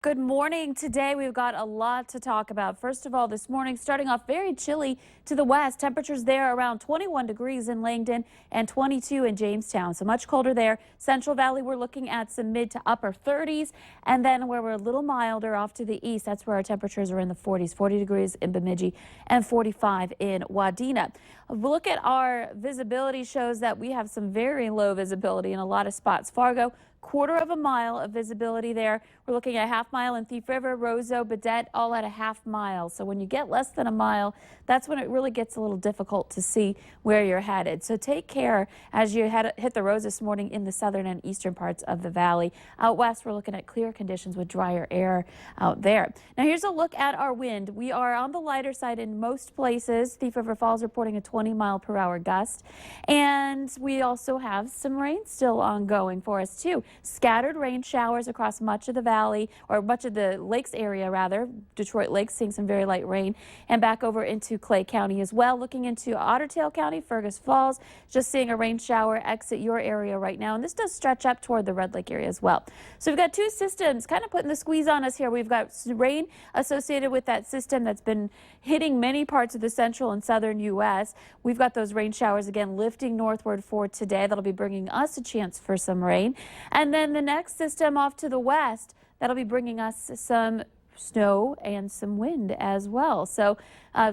Good morning. Today we've got a lot to talk about. First of all, this morning starting off very chilly to the west. Temperatures there around 21 degrees in Langdon and 22 in Jamestown. So much colder there. Central Valley, we're looking at some mid to upper 30s. And then where we're a little milder off to the east, that's where our temperatures are in the 40s. 40 degrees in Bemidji and 45 in Wadena. A look at our visibility shows that we have some very low visibility in a lot of spots. Fargo, quarter of a mile of visibility there. We're looking at a half mile in Thief River, Roseau, Baudette, all at a half mile. So when you get less than a mile, that's when it really gets a little difficult to see where you're headed. So take care as you hit the roads this morning in the southern and eastern parts of the valley. Out west, we're looking at clear conditions with drier air out there. Now here's a look at our wind. We are on the lighter side in most places. Thief River Falls reporting a 20-mile-per-hour gust. And we also have some rain still ongoing for us too. Scattered rain showers across much of the valley, or much of the lakes area rather. Detroit Lakes seeing some very light rain, and back over into Clay County as well. Looking into Otter Tail County, Fergus Falls, just seeing a rain shower exit your area right now, and this does stretch up toward the Red Lake area as well. So we've got two systems kind of putting the squeeze on us here. We've got rain associated with that system that's been hitting many parts of the central and southern U.S. We've got those rain showers again lifting northward for today. That'll be bringing us a chance for some rain. And then the next system off to the west, that'll be bringing us some snow and some wind as well. So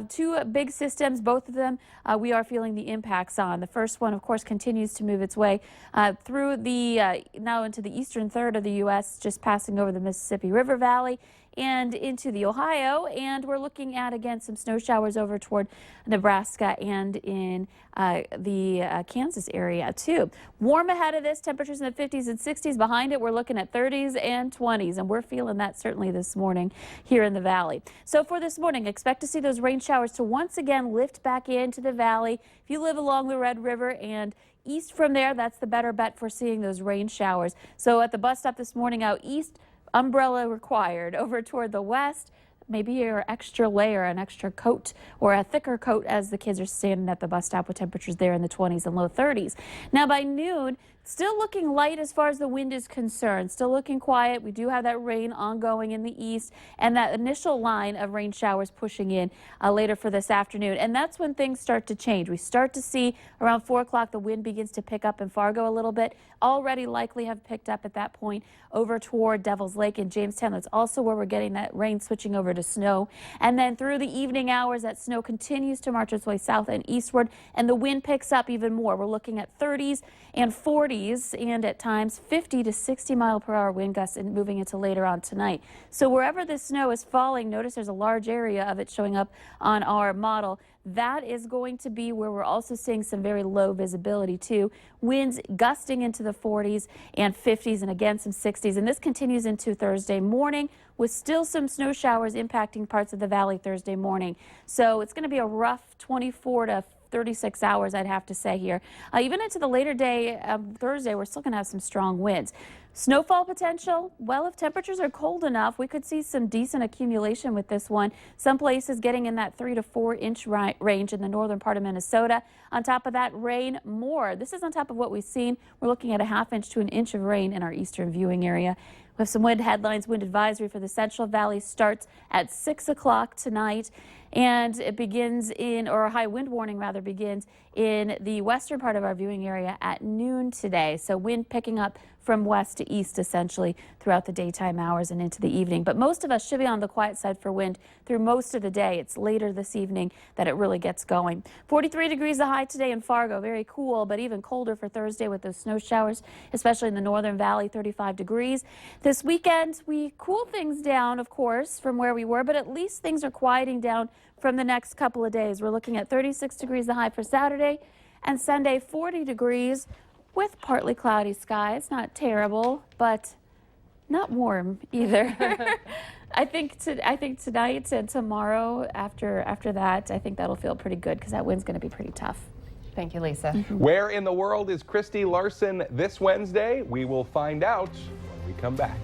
two big systems, both of them we are feeling the impacts on. The first one, of course, continues to move its way through the now into the eastern third of the U.S., just passing over the Mississippi River Valley and into the Ohio, and we're looking at again some snow showers over toward Nebraska and in the Kansas area too. Warm ahead of this, temperatures in the 50s and 60s. Behind it, we're looking at 30s and 20s, and we're feeling that certainly this morning here in the valley. So for this morning, expect to see those rain showers to once again lift back into the valley. If you live along the Red River and east from there, that's the better bet for seeing those rain showers. So at the bus stop this morning out east, umbrella required. Over toward the west, maybe your extra layer, an extra coat or a thicker coat as the kids are standing at the bus stop with temperatures there in the 20s and low 30s. Now by noon, still looking light as far as the wind is concerned. Still looking quiet. We do have that rain ongoing in the east and that initial line of rain showers pushing in later for this afternoon. And that's when things start to change. We start to see around 4 o'clock the wind begins to pick up in Fargo a little bit. Already likely have picked up at that point over toward Devil's Lake in Jamestown. That's also where we're getting that rain switching over to snow. And then through the evening hours, that snow continues to march its way south and eastward, and the wind picks up even more. We're looking at 30s and 40s and at times 50 to 60-mile-per-hour wind gusts and moving into later on tonight. So wherever the snow is falling, notice there's a large area of it showing up on our model. That is going to be where we're also seeing some very low visibility too. Winds gusting into the 40s and 50s and again some 60s. And this continues into Thursday morning with still some snow showers impacting parts of the valley Thursday morning. So it's going to be a rough 24 to 36 hours, I'd have to say here. Even into the later day Thursday, we're still going to have some strong winds. Snowfall potential, well, if temperatures are cold enough, we could see some decent accumulation with this one. Some places getting in that 3 to 4 inch range in the northern part of Minnesota. On top of that, rain more. This is on top of what we've seen. We're looking at a ½ inch to an inch of rain in our eastern viewing area. We have some wind headlines. Wind advisory for the Central Valley starts at 6 o'clock tonight, and it begins in, or a high wind warning rather, begins in the western part of our viewing area at noon today. So wind picking up from west to east essentially throughout the daytime hours and into the evening. But most of us should be on the quiet side for wind through most of the day. It's later this evening that it really gets going. 43 degrees the high today in Fargo. Very cool, but even colder for Thursday with those snow showers, especially in the northern valley, 35 degrees. This weekend, we cool things down, of course, from where we were, but at least things are quieting down from the next couple of days. We're looking at 36 degrees the high for Saturday, and Sunday 40 degrees with partly cloudy skies. Not terrible, but not warm either. I think tonight and tomorrow after that, I think that'll feel pretty good because that wind's going to be pretty tough. Thank you, Lisa. Where in the world is Christy Larson this Wednesday? We will find out when we come back.